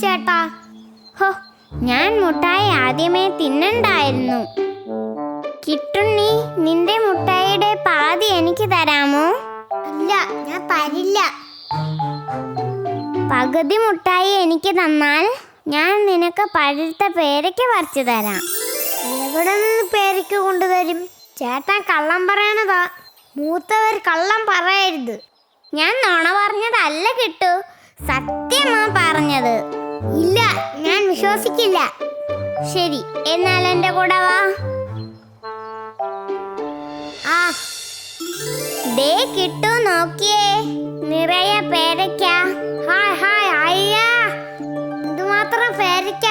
ചേട്ടാ, ഹോ, ഞാൻ മുട്ടായി ആദ്യമേ തിന്നണ്ടായിരുന്നു. കിട്ടുണ്ണി, നിന്റെ മുട്ടായിയുടെ പാതി എനിക്ക് തരാമോ? ഇല്ല, ഞാൻ തരില്ല. പകുതി മുട്ടായി എനിക്ക് തന്നാൽ ഞാൻ നിനക്ക് പഴുത്ത പേരയ്ക്ക പറിച്ചു തരാം. എവിടെ നിന്ന് പേരയ്ക്ക കൊണ്ടുതരും? ചേട്ടൻ കള്ളം പറയണതാ. മൂത്തവർ കള്ളം പറയരുത്. ഞാൻ നുണ പറഞ്ഞതല്ല കിട്ടു, സത്യമാ പറഞ്ഞത്. ഇല്ല, ഞാൻ വിശ്വസിക്കില്ല. ശരി, എന്നാൽ എന്റെ കൂടെ വാ. ദേ കിട്ടു, നോക്കിയേ, നിറയെ പേരയ്ക്ക. ഹായ് ഹായ് അയ്യാ, എന്തുമാത്രം പേരയ്ക്ക!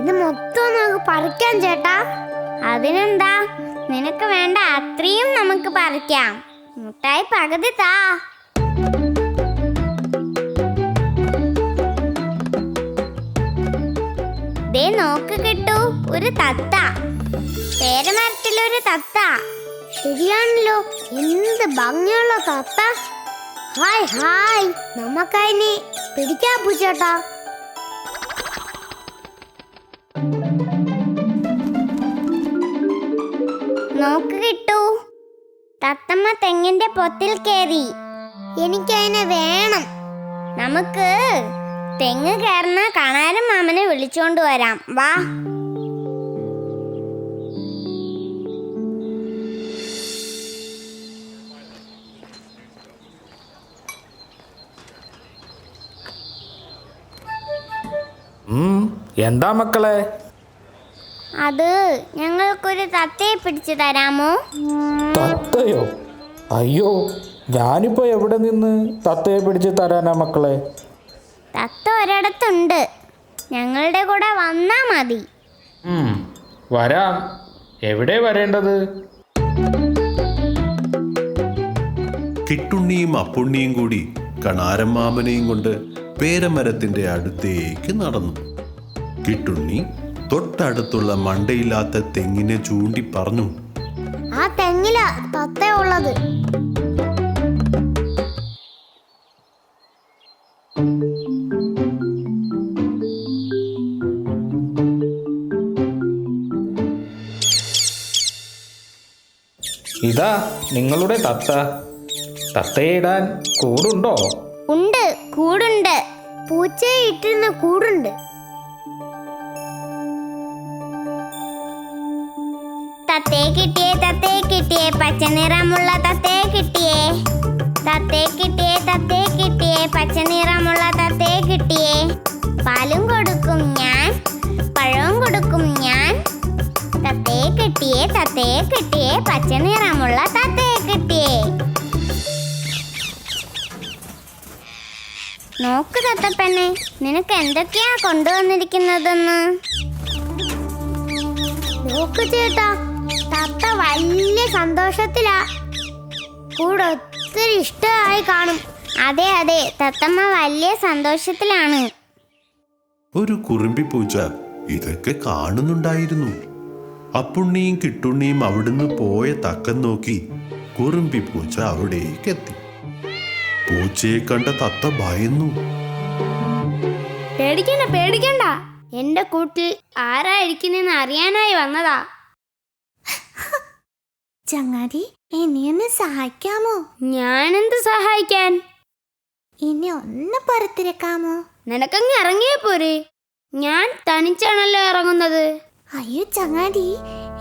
ഇത് മൊത്തം നമുക്ക് പറിക്കാം ചേട്ടാ. അതിനെന്താ, നിനക്ക് വേണ്ട അത്രയും നമുക്ക് പറിക്കാം. മുട്ടായി പകുതി താ. ദേ നോക്ക് കിട്ടു, ഒരു തത്ത. പേരമരത്തിലൊരു തത്ത. ശരിയാണല്ലോ, എന്ത് ഭംഗിയുള്ള തത്ത. ഹായ് ഹായ്, നമുക്കതിനെ പിടിക്കാൻ പൂച്ചേട്ടാ. നോക്ക് കിട്ടു, തത്തമ്മ തെങ്ങിന്റെ പൊത്തിൽ കേറി. എനിക്കതിനെ വേണം. നമുക്ക് തെങ്ങ് കയറുന്ന കണാരൻ മാമനെ വിളിച്ചോണ്ട് വരാം, വാ. എന്താ മക്കളെ? അത് ഞങ്ങൾക്കൊരു തത്തയെ പിടിച്ചു തരാമോ? തത്തയോ? അയ്യോ, ഞാനിപ്പോ എവിടെ നിന്ന് തത്തയെ പിടിച്ച് തരാനാ മക്കളെ? തത്ത ഒരിടത്തുണ്ട്, ഞങ്ങളുടെ കൂടെ വന്നാ മതി. വരാം. എവിടെ വരേണ്ടത്? കിട്ടുണ്ണിയും അപ്പുണ്ണിയും കൂടി കണാരമ്മാമനെയും കൊണ്ട് പേരമരത്തിന്റെ അടുത്തേക്ക് നടന്നു. കിട്ടുണ്ണി തൊട്ടടുത്തുള്ള മണ്ടയില്ലാത്ത തെങ്ങിനെ ചൂണ്ടി പറഞ്ഞു, ആ തെങ്ങിലാ തത്ത ഉള്ളത്. ഇതാ നിങ്ങളുടെ തത്ത. തത്തയെ ഇടാൻ കൂടുണ്ടോ? ഉണ്ട്, കൂടുണ്ട്. പൂച്ചയെ ഇട്ടിരുന്ന കൂടുണ്ട്. തത്തയെ കിട്ടിയേ, തത്തയെ കിട്ടിയേ, പച്ച നിറമുള്ള തത്തയെ കിട്ടിയേ. തത്തയെ കിട്ടിയേ, തത്തയെ കിട്ടിയേ, പച്ച നിറമുള്ള തത്തയെ കിട്ടിയേ. പാലും കൊടുക്കും ഞാൻ, പഴവും കൊടുക്കും ഞാൻ. തത്തയെ കിട്ടിയേ, തത്തയെ കിട്ടിയേ, പച്ച നിറമുള്ള തത്തയെ കിട്ടിയേ. നോക്ക് തത്തപ്പനെ, നിനക്ക് എന്തൊക്കെയാ കൊണ്ടുവന്നിരിക്കുന്നതെന്ന്. നോക്ക് ചേട്ടാ, തത്ത വലിയ സന്തോഷത്തിലാ. കൂടെ ഒത്തിരി ഇഷ്ടമായി കാണും. അതെ അതെ, തത്തമ്മ വലിയ സന്തോഷത്തിലാണ്. ഒരു കുറുമ്പി പൂച്ച ഇതൊക്കെ കാണുന്നുണ്ടായിരുന്നു. അപ്പുണ്ണിയും കിട്ടുണ്ണിയും അവിടുന്ന് പോയ തക്കം നോക്കി കുറുമ്പി പൂച്ച അവിടേക്ക് എത്തി. പൂച്ചയെ കണ്ട തത്ത ഭയന്നു. പേടിക്കണ്ട പേടിക്കണ്ട, എന്റെ കൂട്ടിൽ ആരായിരിക്കുന്നെന്ന് അറിയാനായി വന്നതാ. ചങ്ങാതി, എന്നെ ഒന്ന് സഹായിക്കാമോ? ഞാനെന്ത് സഹായിക്കാൻ? എന്നെ ഒന്ന് പുറത്തിറക്കാമോ? നിനക്കങ്ങ് ഇറങ്ങിയേ പോരെ, ഞാൻ തനിച്ചാണല്ലോ ഇറങ്ങുന്നത്. അയ്യോ ചങ്ങാതി,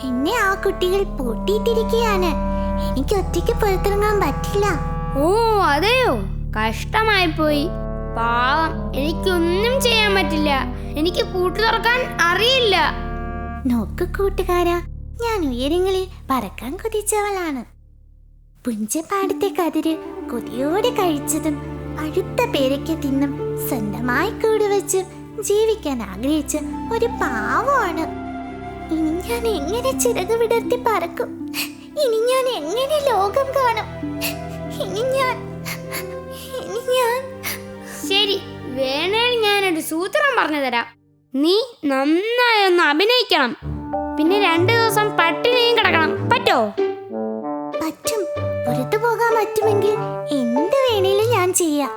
എന്നെ ആ കുട്ടികൾ പൂട്ടിയിട്ടിരിക്കുകയാണ്. എനിക്ക് ഒറ്റയ്ക്ക് പുറത്തിറങ്ങാൻ പറ്റില്ല. ഓ അതെയോ, കഷ്ടമായി പോയി. പാവം, എനിക്കൊന്നും ചെയ്യാൻ പറ്റില്ല. എനിക്ക് പൂട്ട് തുറക്കാൻ അറിയില്ല. നോക്ക് കൂട്ടുകാരാ, ഞാൻ ഉയരങ്ങളിൽ പറക്കാൻ കൊതിച്ചവളാണ്. പുഞ്ചപ്പാടത്തെ കതിര് കൊതിയോടെ കഴിച്ചതും അടുത്ത പേരയ്ക്ക തിന്നും സ്വന്തമായി കൂട് വെച്ചും ജീവിക്കാൻ ആഗ്രഹിച്ച ഒരു പാവമാണ്. ഇനി ഞാൻ എങ്ങനെ ചിറക് വിടർത്തി പറക്കും? ഇനി ഞാൻ എങ്ങനെ ലോകം കാണും? ഇനി ഞാൻ ശരി, വേണേൽ ഞാനൊരു സൂത്രം പറഞ്ഞു തരാം. നീ നന്നായി ഒന്ന് അഭിനയിക്കണം, പിന്നെ 2 ദിവസം പട്ടിണിയും കിടക്കണം. പറ്റോ? പറ്റും. പുറത്തു പോകാൻ പറ്റുമെങ്കിൽ എന്ത് വേണേലും ഞാൻ ചെയ്യാം.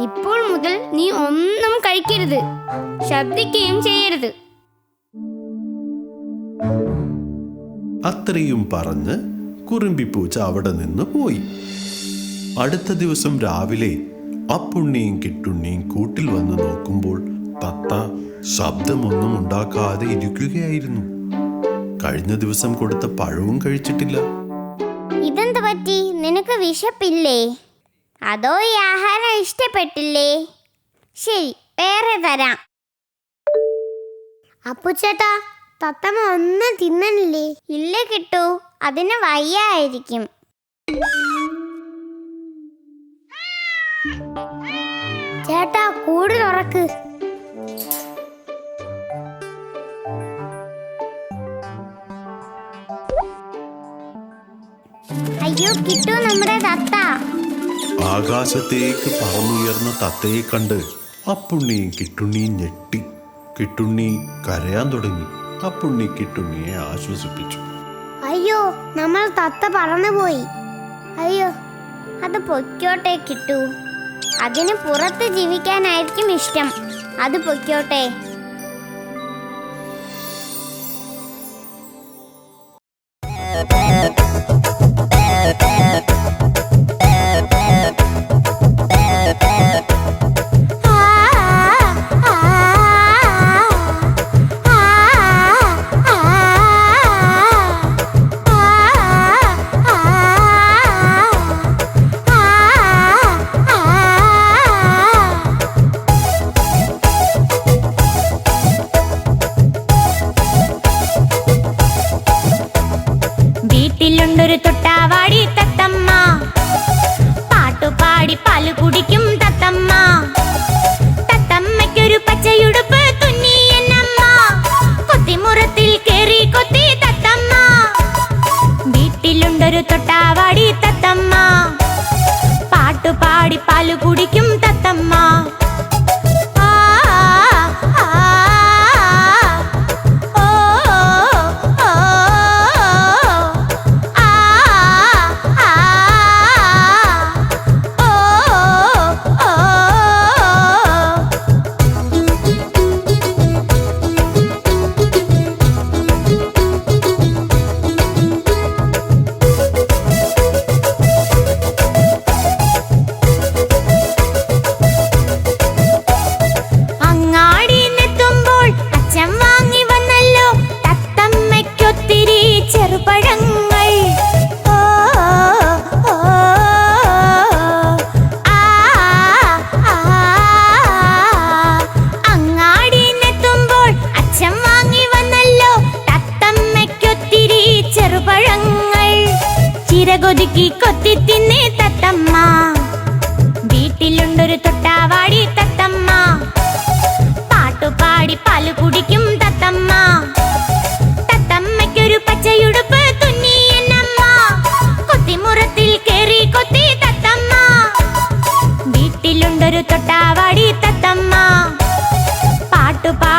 ഇപ്പോൾ മുതൽ നീ ഒന്നും കഴിക്കരുത്, ശബ്ദിക്കുകയും ചെയ്യരുത്. അത്രയും പറഞ്ഞ് കുറുമ്പിപ്പൂച്ച അവിടെ നിന്ന് പോയി. അടുത്ത ദിവസം രാവിലെ അപ്പുണ്ണിയും കിട്ടുണ്ണിയും കൂട്ടിൽ വന്ന് നോക്കുമ്പോൾ തത്ത ശബ്ദമൊന്നും ഉണ്ടാക്കാതെ ഇരിക്കുകയായിരുന്നു. കഴിഞ്ഞ ദിവസം കൊടുത്ത പഴവും കഴിച്ചിട്ടില്ല. ഇതെന്ത് പറ്റി? നിനക്ക് വിശപ്പില്ലേ? അതോ ഈ ആഹാരം ഇഷ്ടപ്പെട്ടില്ലേ? ശരി, വേറെ തരാം. അപ്പുച്ചേട്ടാ, തത്തമ്മ ഒന്നും തിന്നണില്ലേ? ഇല്ല കിട്ടു, അതിന് വയ്യായിരിക്കും. ചേട്ടാ, കൂട് തുറക്ക്. അയ്യോ കിട്ടു, നമ്മുടെ തത്ത. ആകാശത്തേക്ക് പറന്നുയർന്ന തത്തയെ കണ്ട് അപ്പുണ്ണിയും കിട്ടുണ്ണിയും ഞെട്ടി. കിട്ടുണ്ണി കരയാൻ തുടങ്ങി. അപ്പുണ്ണി കിട്ടുണ്ണിയെ ആശ്വസിപ്പിച്ചു. അയ്യോ, നമ്മൾ തത്ത പറന്നുപോയി. അയ്യോ, അത് പൊയ്ക്കോട്ടെ കിട്ടു. അതിന് പുറത്ത് ജീവിക്കാനായിരിക്കും ഇഷ്ടം. അത് പൊയ്ക്കോട്ടെ.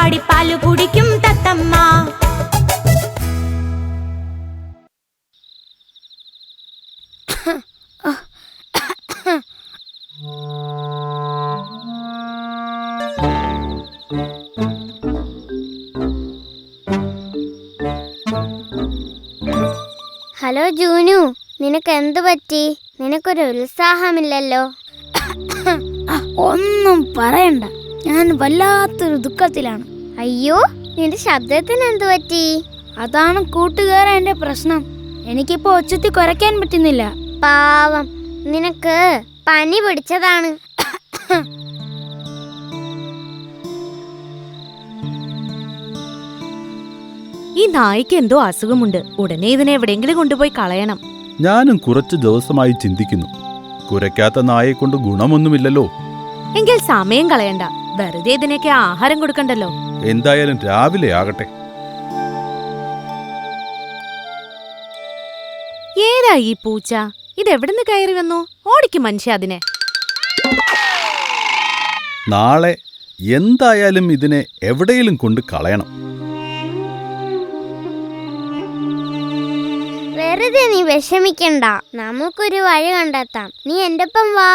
പാടി പാല് കുടിക്കും തത്തമ്മ. ഹലോ ജൂനു, നിനക്ക് എന്തു പറ്റി? നിനക്കൊരു ഉത്സാഹമില്ലല്ലോ. ഒന്നും പറയണ്ട, ഞാൻ വല്ലാത്തൊരു ദുഃഖത്തിലാണ്. അയ്യോ, നിന്റെ ശബ്ദത്തിന് എന്തു പറ്റി? അതാണ് കൂട്ടുകാരാ എന്റെ പ്രശ്നം. എനിക്കിപ്പോ ഒച്ചത്തി കുരയ്ക്കാൻ പറ്റുന്നില്ല. പാവം, നിനക്ക് പനി പിടിച്ചതാണ്. ഈ നായ്ക്ക് എന്തോ അസുഖമുണ്ട്. ഉടനെ ഇതിനെ എവിടെയെങ്കിലും കൊണ്ടുപോയി കളയണം. ഞാനും കുറച്ച് ദിവസമായി ചിന്തിക്കുന്നു. കുരയ്ക്കാത്ത നായെ കൊണ്ട് ഗുണമൊന്നുമില്ലല്ലോ. എങ്കിൽ സമയം കളയണ്ട, വെറുതെ ഇതിനൊക്കെ ആഹാരം കൊടുക്കണ്ടല്ലോ. എന്തായാലും രാവിലെ ആകട്ടെ. ഏതാ ഈ പൂച്ച? ഇതെവിടുന്ന് കയറി വന്നു? ഓടിക്കും മനുഷ്യ അതിനെ. നാളെ എന്തായാലും ഇതിനെ എവിടെയെങ്കിലും കൊണ്ട് കളയണം. വെറുതെ നീ വിഷമിക്കണ്ട, നമുക്കൊരു വഴി കണ്ടെത്താം. നീ എൻ്റെ ഒപ്പം വാ.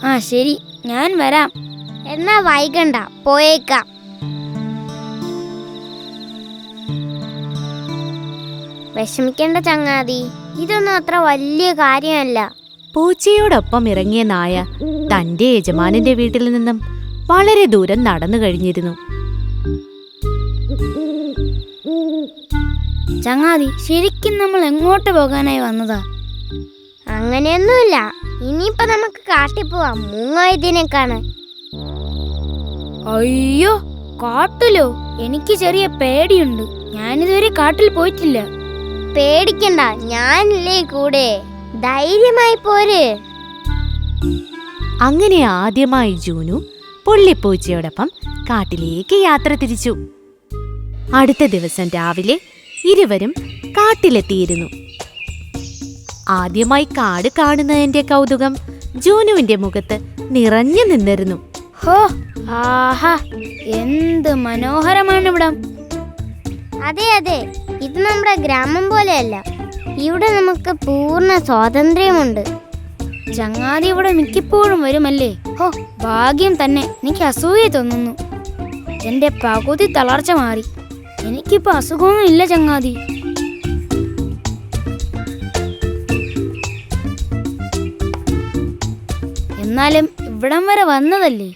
ആ ശരി, ഞാൻ വരാം. എന്നാ വൈകണ്ട, പോയേക്കാം. വിഷമിക്കേണ്ട ചങ്ങാതി, ഇതൊന്നും അത്ര വലിയ കാര്യമല്ല. പൂച്ചയോടൊപ്പം ഇറങ്ങിയ നായ തന്റെ യജമാനന്റെ വീട്ടിൽ നിന്നും വളരെ ദൂരം നടന്നു കഴിഞ്ഞിരുന്നു. ചങ്ങാതി, ശരിക്കും നമ്മൾ എങ്ങോട്ട് പോകാനായി വന്നതാ? അങ്ങനെയൊന്നുമില്ല. ഇനിയിപ്പോ നമുക്ക് കാട്ടിൽ പോവാം, മൂങ്ങായതിനെ കാണാൻ. അയ്യോ, കാട്ടിലോ? എനിക്ക് ചെറിയ പേടിയുണ്ട്. ഞാനിതുവരെ കാട്ടിൽ പോയിട്ടില്ല. പേടിക്കണ്ട, ഞാനില്ലേ കൂടെ. ധൈര്യമായി പോര്. അങ്ങനെ ആദ്യമായി ജൂനു പുള്ളിപ്പൂച്ചയോടൊപ്പം കാട്ടിലേക്ക് യാത്ര തിരിച്ചു. അടുത്ത ദിവസം രാവിലെ ഇരുവരും കാട്ടിലെത്തിയിരുന്നു. ആദ്യമായി കാട് കാണുന്നതിന്റെ കൗതുകം ജൂനുവിന്റെ മുഖത്ത് നിറഞ്ഞു നിന്നിരുന്നു. ഹോ, ആഹാ, എന്ത് മനോഹരമാണ് ഇവിടം. അതെ അതെ, ഇത് നമ്മുടെ ഗ്രാമം പോലെയല്ല. ഇവിടെ നമുക്ക് പൂർണ്ണ സ്വാതന്ത്ര്യമുണ്ട്. ചങ്ങാതി ഇവിടെ മിക്കപ്പോഴും വരുമല്ലേ? ഹോ, ഭാഗ്യം തന്നെ. എനിക്ക് അസൂയ തോന്നുന്നു. എന്റെ പകുതി തളർച്ച മാറി. എനിക്കിപ്പോ അസുഖമൊന്നും ഇല്ല ചങ്ങാതി. എന്നാലും ഇവിടം വരെ വന്നതല്ലേ,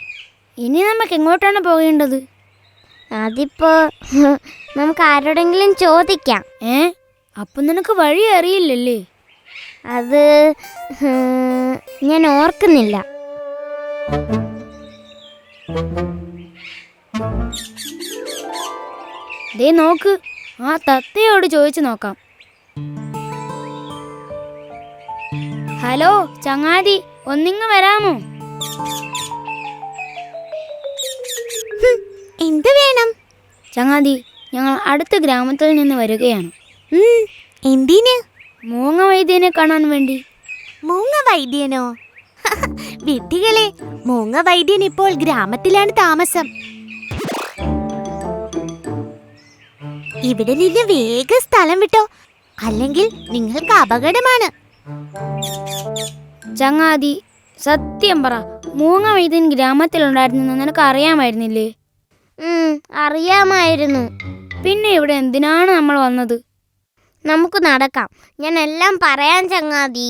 ഇനി നമുക്ക് എങ്ങോട്ടാണ് പോകേണ്ടത്? അതിപ്പോ നമുക്ക് ആരോടെങ്കിലും ചോദിക്കാം. അപ്പൊ നിനക്ക് വഴി അറിയില്ലല്ലേ? അത് ഞാൻ ഓർക്കുന്നില്ല. ദേ നോക്ക്, ആ തത്തയോട് ചോദിച്ചു നോക്കാം. ഹലോ ചങ്ങാതി, ഒന്നിങ്ങ് വരാമോ? എന്ത് വേണം? ചങ്ങാതി, ഞങ്ങൾ അടുത്ത ഗ്രാമത്തിൽ നിന്ന് വരികയാണ്. എന്തിന്? മൂങ്ങ വൈദ്യനെ കാണാൻ വേണ്ടി. മൂങ്ങ വൈദ്യനോ? വിഡ്ഢികളെ, മൂങ്ങ വൈദ്യൻ ഇപ്പോൾ ഗ്രാമത്തിലാണ് താമസം. ഇവിടെ നിന്ന് വേഗം സ്ഥലം വിട്ടോ, അല്ലെങ്കിൽ നിങ്ങൾക്ക് അപകടമാണ്. ചങ്ങാതി, സത്യം പറ, മൂങ്ങ വൈദ്യൻ ഗ്രാമത്തിലുണ്ടായിരുന്നു നിനക്ക് അറിയാമായിരുന്നില്ലേ? അറിയാമായിരുന്നു. പിന്നെ ഇവിടെ എന്തിനാണ് നമ്മൾ വന്നത്? നമുക്ക് നടക്കാം, ഞാൻ എല്ലാം പറയാൻ ചങ്ങാതി.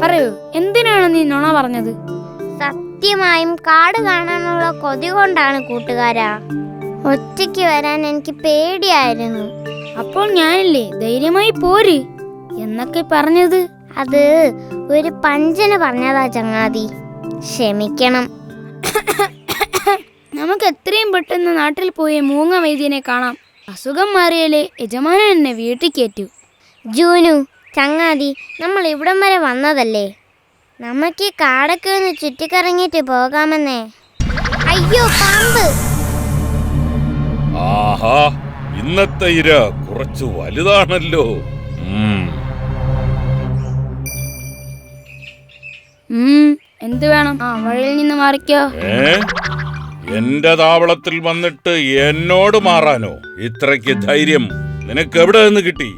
പറയൂ, എന്തിനാണ് നീ നുണ പറഞ്ഞത്? സത്യമായും കാട് കാണാനുള്ള കൊതി കൊണ്ടാണ് കൂട്ടുകാരാ. ഒറ്റയ്ക്ക് വരാൻ എനിക്ക് പേടിയായിരുന്നു. അപ്പോൾ ഞാനില്ലേ ധൈര്യമായി പോര് എന്നൊക്കെ പറഞ്ഞത്? അത് ഒരു പഞ്ചന് പറഞ്ഞതാ ചങ്ങാതി, ക്ഷമിക്കണം. നമുക്ക് എത്രയും പെട്ടെന്ന് നാട്ടിൽ പോയി മൂങ്ങ വൈദ്യനെ കാണാം. അസുഖം മാറിയാലേ യജമാനൻ എന്നെ വീട്ടിൽ കയറ്റൂ. ജൂനു, ചങ്ങാതി, നമ്മൾ ഇവിടം വരെ വന്നതല്ലേ, നമുക്ക് ഈ കാടൊക്കെ ഒന്ന് ചുറ്റിക്കറങ്ങിയിട്ട് പോകാമെന്നേ. അയ്യോ, പാമ്പ്! ആഹാ, ഇന്നത്തെ ഇര കുറച്ച് വലുതാണല്ലോ. എന്ത് വേണം? ആ വഴിയിൽ നിന്ന് മാറിക്കോ. എന്റെ താവളത്തിൽ വന്നിട്ട് എന്നോട് മാറാനോ? ഇത്രയ്ക്ക് ധൈര്യം നിനക്ക് എവിടെ നിന്ന് കിട്ടി?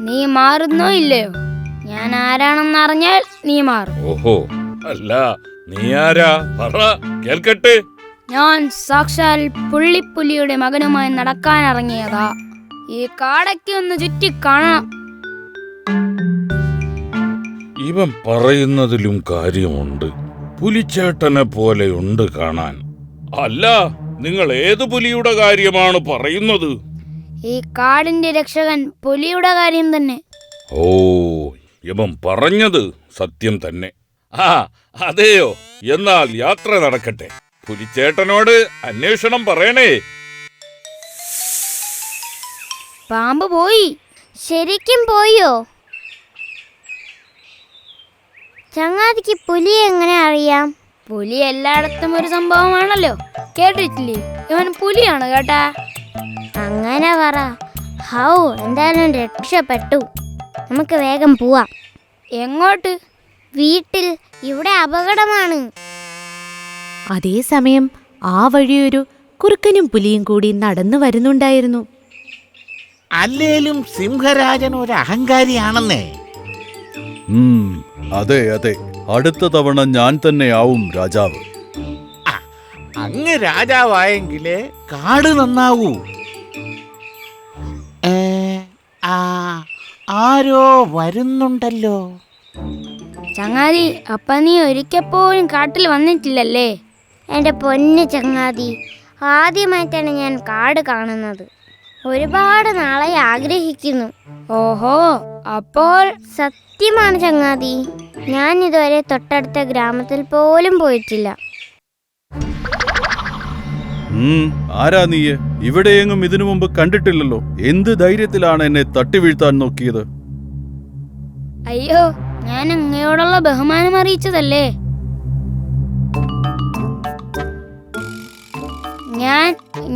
നീ മാറുന്നോ ഇല്ലയോ? ഞാൻ ആരാണെന്ന് അറിഞ്ഞാൽ നീ മാറും. ഓഹോ, അല്ല, നീ ആരാ? പറ, കേൾക്കട്ടെ. ഞാൻ സാക്ഷാൽ പുള്ളിപ്പുലിയുടെ മകനുമായി നടക്കാനിറങ്ങിയതാ. ഈ കാടയ്ക്ക് ഒന്ന് ചുറ്റി കാണണം. ഇവൻ പറയുന്നതിലും കാര്യമുണ്ട്. പുലിച്ചേട്ടനെ പോലെയുണ്ട് കാണാൻ. അല്ല, നിങ്ങൾ ഏത് പുലിയുടെ കാര്യമാണ് പറയുന്നത്? ഈ കാടിന്റെ രക്ഷകൻ പുലിയുടെ കാര്യം തന്നെ. ഓ, ഇവൻ പറഞ്ഞത് സത്യം തന്നെ. ആ, അതെയോ? എന്നാൽ യാത്ര നടക്കട്ടെ. പുലിച്ചേട്ടനോട് അന്വേഷണം പറയണേ. പാമ്പ് പോയി. ശരിക്കും പോയോ? ചങ്ങാതിക്ക് പുലിയെ എങ്ങനെ അറിയാം? പുലി എല്ലായിടത്തും ഒരു സംഭവമാണല്ലോ. കേട്ടിട്ടില്ലേ? ഇവൻ പുലിയാണ് കേട്ടാ. അങ്ങനെ പറ. ഹൗ, എന്തായാലും രക്ഷപ്പെട്ടു. നമുക്ക് വേഗം പോവാം. എങ്ങോട്ട്? വീട്ടിൽ. ഇവിടെ അപകടമാണ്. അതേസമയം ആ വഴിയൊരു കുറുക്കനും പുലിയും കൂടി നടന്നു വരുന്നുണ്ടായിരുന്നു. അല്ലേലും സിംഹരാജൻ ഒരു അഹങ്കാരിയാണെന്നേ. അതെ അതെ, അടുത്ത തവണ ഞാൻ തന്നെയാവും രാജാവ്. അങ്ങ് രാജാവായെങ്കിലേ കാട് നന്നാവൂ. ആരോ വരുന്നുണ്ടല്ലോ. ചങ്ങാതി, അപ്പ നീ ഒരിക്കപ്പോഴും കാട്ടിൽ വന്നിട്ടില്ലല്ലേ? എൻ്റെ പൊന്നു ചങ്ങാതി, ആദ്യമായിട്ടാണ് ഞാൻ കാട് കാണുന്നത്. ഒരുപാട് നാളെ ആഗ്രഹിക്കുന്നു. ഓഹോ, അപ്പോൾ സത്യമാണ് ചങ്ങാതി, ഞാൻ ഇതുവരെ തൊട്ടടുത്ത ഗ്രാമത്തിൽ പോലും പോയിട്ടില്ല. ആരാ നീയെ? ഇവിടെയെങ്ങും ഇതിനു മുമ്പ് കണ്ടിട്ടില്ലല്ലോ. എന്ത് ധൈര്യത്തിലാണ് എന്നെ തട്ടി വീഴ്ത്താൻ നോക്കിയത്? അയ്യോ, ഞാൻ അങ്ങയോടുള്ള ബഹുമാനം അറിയിച്ചതല്ലേ.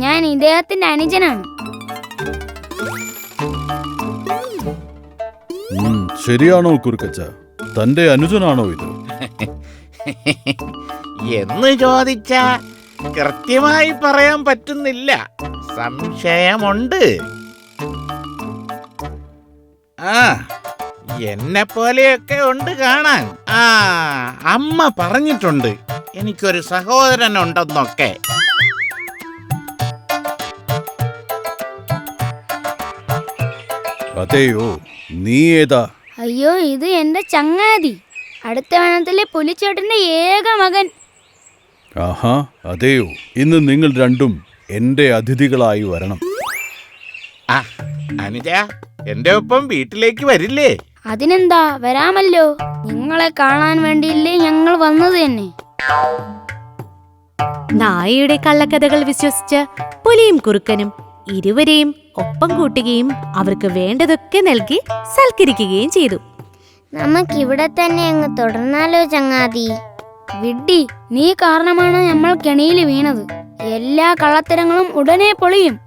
ഞാൻ ഇദ്ദേഹത്തിന്റെ അനുജനാണ്. ശരിയാണോ കുറുക്കച്ച? തന്റെ അനുജനാണോ ഇത്? എന്ന് ചോദിച്ചാ കൃത്യമായി പറയാൻ പറ്റുന്നില്ല. സംശയമുണ്ട്. എന്നെ പോലെയൊക്കെ ഉണ്ട് കാണാൻ. അമ്മ പറഞ്ഞിട്ടുണ്ട് എനിക്കൊരു സഹോദരനുണ്ടെന്നൊക്കെ. അതെയോ? നീ ഏതാ? അയ്യോ, ഇത് എന്റെ ചങ്ങാതി, അടുത്ത വനത്തിലെ പുലിച്ചേട്ടന്റെ ഏക മകൻ. ആഹാ, അതെയോ? ഇന്ന് നിങ്ങൾ രണ്ടും എന്റെ അതിഥികളായി വരണം. അനുജ, എന്റെ ഒപ്പം വീട്ടിലേക്ക് വരില്ലേ? അതിനെന്താ, വരാമല്ലോ. നിങ്ങളെ കാണാൻ വേണ്ടിയില്ലേ ഞങ്ങൾ വന്നത് തന്നെ. നായയുടെ കള്ളക്കഥകൾ വിശ്വസിച്ച് പുലിയും കുറുക്കനും ഇരുവരെയും ഒപ്പം കൂട്ടുകയും അവർക്ക് വേണ്ടതൊക്കെ നൽകി സൽക്കരിക്കുകയും ചെയ്തു. നമുക്കിവിടെ തന്നെ അങ്ങ് തുടർന്നാലോ ചങ്ങാതി? വിഡ്ഢി, നീ കാരണമാണ് നമ്മൾ കെണിയിൽ വീണത്. എല്ലാ കള്ളത്തരങ്ങളും ഉടനെ പൊളിയും.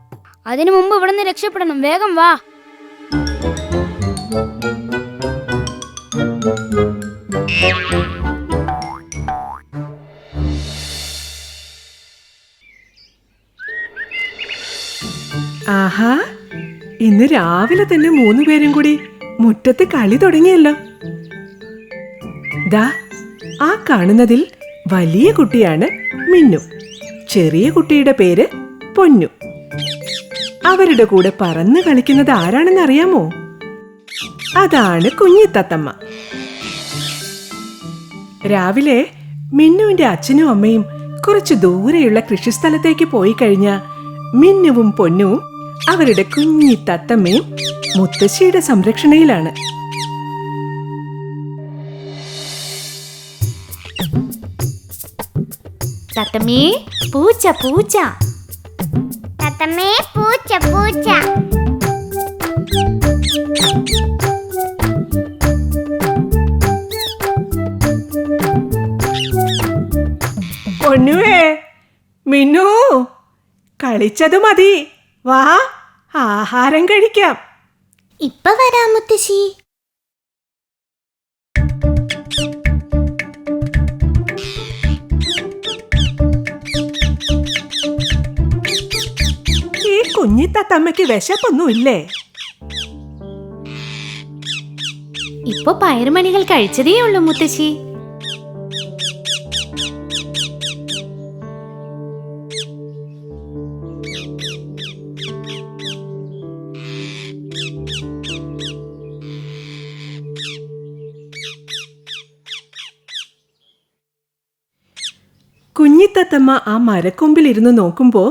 അതിനു മുമ്പ് ഇവിടുന്ന് രക്ഷപ്പെടണം. വേഗം വാ. ആഹാ, ഇന്ന് രാവിലെ തന്നെ 3 പേരും കൂടി മുറ്റത്ത് കളി തുടങ്ങിയല്ലോ. ദാ ആ കാണുന്നതിൽ വലിയ കുട്ടിയാണ് മിന്നു. ചെറിയ കുട്ടിയുടെ പേര് പൊന്നു. അവരുടെ കൂടെ പറന്ന് കളിക്കുന്നത് ആരാണെന്ന് അറിയാമോ? അതാണ് കുഞ്ഞിത്തത്തമ്മ. രാവിലെ മിന്നുവിന്റെ അച്ഛനും അമ്മയും കുറച്ച് ദൂരെയുള്ള കൃഷിസ്ഥലത്തേക്ക് പോയി കഴിഞ്ഞാൽ മിന്നുവും പൊന്നുവും അവരുടെ കുഞ്ഞി തത്തമ്മയും മുത്തശ്ശിയുടെ സംരക്ഷണയിലാണ്. തത്തമ്മേ, പൂച്ച പൂച്ച. തത്തമ്മേ, പൂച്ച പൂച്ച. പൊന്നുവേ, മിന്നു, കളിച്ചത് മതി. വാ, ആഹാരം കഴിക്കാം. ഇപ്പൊ വരാം മുത്തശ്ശി. കുഞ്ഞിത്തത്തമ്മയ്ക്ക് വിശപ്പൊന്നുമില്ലേ? ഇപ്പൊ പയറുമണികൾ കഴിച്ചതേ ഉള്ളൂ മുത്തശ്ശി. കുഞ്ഞിത്തത്തമ്മ ആ മരക്കൊമ്പിലിരുന്ന് നോക്കുമ്പോ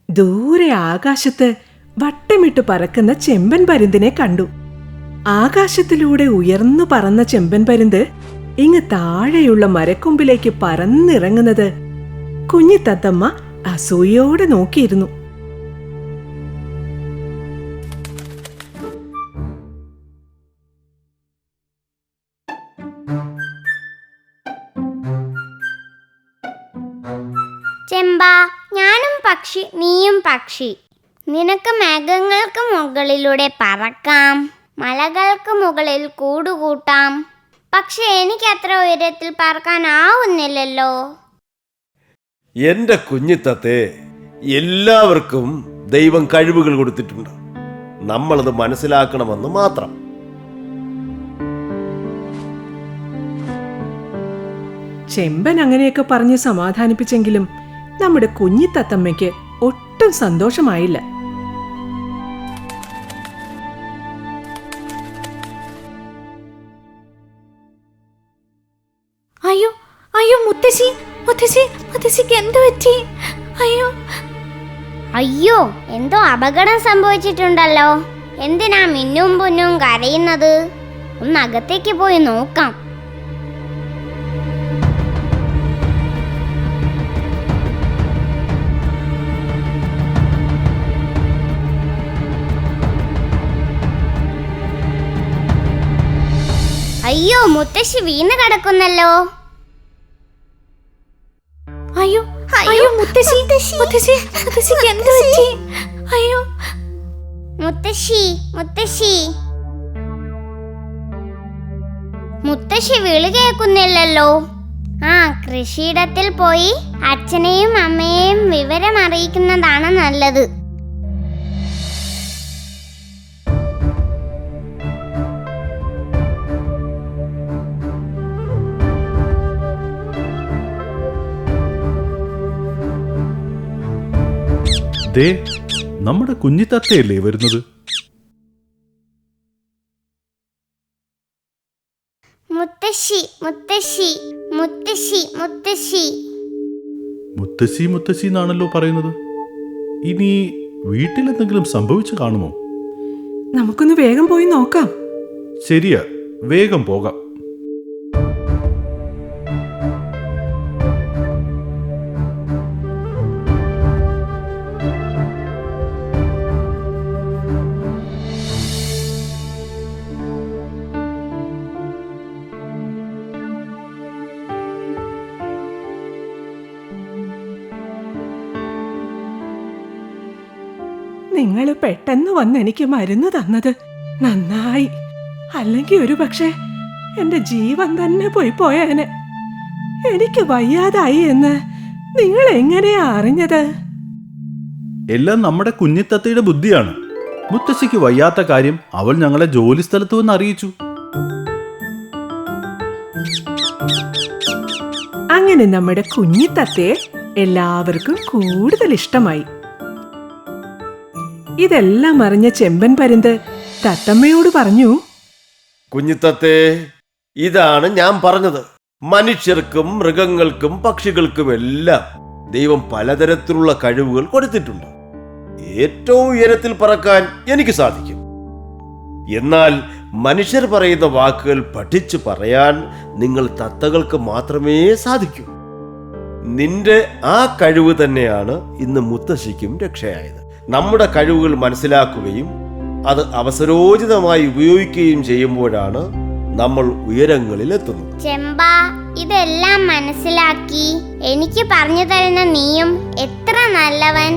ദൂരെ ആകാശത്ത് വട്ടമിട്ട് പറക്കുന്ന ചെമ്പൻ പരുന്തിനെ കണ്ടു. ആകാശത്തിലൂടെ ഉയർന്നു പറന്ന ചെമ്പൻ പരുന്ത് ഇങ്ങ് താഴെയുള്ള മരക്കൊമ്പിലേക്ക് പറന്നിറങ്ങുന്നത് കുഞ്ഞിത്തത്തമ്മ അസൂയയോടെ നോക്കിയിരുന്നു. ചെമ്പാ, ഞാനും പക്ഷി, നീയും പക്ഷി. നിനക്ക് മേഘങ്ങൾക്ക് മുകളിലൂടെ പറക്കാം, മലകൾക്ക് മുകളിൽ കൂടുകൂട്ടാം. പക്ഷെ എനിക്ക് അത്ര ഉയരത്തിൽ പറക്കാനാവുന്നില്ലല്ലോ. എന്റെ കുഞ്ഞിത്തത്തെ, എല്ലാവർക്കും ദൈവം കഴിവുകൾ കൊടുത്തിട്ടുണ്ട്. നമ്മളത് മനസ്സിലാക്കണമെന്ന് മാത്രം. ചെമ്പൻ അങ്ങനെയൊക്കെ പറഞ്ഞ് സമാധാനിപ്പിച്ചെങ്കിലും നമ്മുടെ കുഞ്ഞിത്തത്തമ്മയ്ക്ക് ഒട്ടും സന്തോഷമായില്ല. അയ്യോ അയ്യോ മുത്തശ്ശി, മുത്തശ്ശി, മുത്തശ്ശിക്ക് എന്ത് പറ്റി? അയ്യോ അയ്യോ, എന്തോ അപകടം സംഭവിച്ചിട്ടുണ്ടല്ലോ. എന്തിനാ മിന്നും പൊന്നും കരയുന്നത്? ഒന്ന് അകത്തേക്ക് പോയി നോക്കാം. അയ്യോ, മുത്തശ്ശി വീണ് കിടക്കുന്നല്ലോ. അയ്യോ അയ്യോ മുത്തശ്ശി, മുത്തശ്ശി, മുത്തശ്ശിക്ക് എന്ത് പറ്റി? അയ്യോ മുത്തശ്ശി, മുത്തശ്ശി, മുത്തശ്ശി വിളി കേൾക്കുന്നില്ലല്ലോ. ആ, കൃഷിയിടത്തിൽ പോയി അച്ഛനെയും അമ്മയെയും വിവരം അറിയിക്കുന്നതാണ് നല്ലത്. ദേ, നമ്മുടെ കുഞ്ഞിത്തത്തയല്ലേ വരുന്നത്? മുത്തശ്ശി, മുത്തശ്ശി, മുത്തശ്ശി, മുത്തശ്ശി. മുത്തശ്ശി മുത്തശ്ശി എന്നാണല്ലോ പറയുന്നത്. ഇനി വീട്ടിലെന്തെങ്കിലും സംഭവിച്ചു കാണുമോ? നമുക്കൊന്ന് വേഗം പോയി നോക്കാം. ശരിയാ, വേഗം പോകാം. നിങ്ങൾ പെട്ടെന്ന് വന്ന് എനിക്ക് മരുന്ന് തന്നത് നന്നായി. അല്ലെങ്കിൽ ഒരു പക്ഷേ എന്റെ ജീവൻ തന്നെ പോയേനെ. എനിക്ക് വയ്യാതായി എന്ന് നിങ്ങൾ എങ്ങനെയാ അറിഞ്ഞത്? എല്ലാം നമ്മുടെ കുഞ്ഞിത്തത്തയുടെ ബുദ്ധിയാണ്. മുത്തശ്ശിക്ക് വയ്യാത്ത കാര്യം അവൾ ഞങ്ങളെ ജോലി സ്ഥലത്ത് വന്ന് അറിയിച്ചു. അങ്ങനെ നമ്മുടെ കുഞ്ഞിത്തത്തയെ എല്ലാവർക്കും കൂടുതൽ ഇഷ്ടമായി. ഇതെല്ലാം അറിഞ്ഞ ചെമ്പൻ പരുന്ത് തത്തമ്മയോട് പറഞ്ഞു, കുഞ്ഞിത്തത്തെ, ഇതാണ് ഞാൻ പറഞ്ഞത്. മനുഷ്യർക്കും മൃഗങ്ങൾക്കും പക്ഷികൾക്കുമെല്ലാം ദൈവം പലതരത്തിലുള്ള കഴിവുകൾ കൊടുത്തിട്ടുണ്ട്. ഏറ്റവും ഉയരത്തിൽ പറക്കാൻ എനിക്ക് സാധിക്കും. എന്നാൽ മനുഷ്യർ പറയുന്ന വാക്കുകൾ പഠിച്ചു പറയാൻ നിങ്ങൾ തത്തകൾക്ക് മാത്രമേ സാധിക്കൂ. നിന്റെ ആ കഴിവ് തന്നെയാണ് ഇന്ന് മുത്തശ്ശിക്കും രക്ഷയായത്. നമ്മുടെ കഴിവുകൾ മനസ്സിലാക്കുകയും അത് അവസരോചിതമായി ഉപയോഗിക്കുകയും ചെയ്യുമ്പോഴാണ് നമ്മൾ ഉയരങ്ങളിൽ എത്തുന്നത്. ചെമ്പാ, ഇതെല്ലാം മനസ്സിലാക്കി എനിക്ക് പറഞ്ഞു തരുന്ന നീയും എത്ര നല്ലവൻ.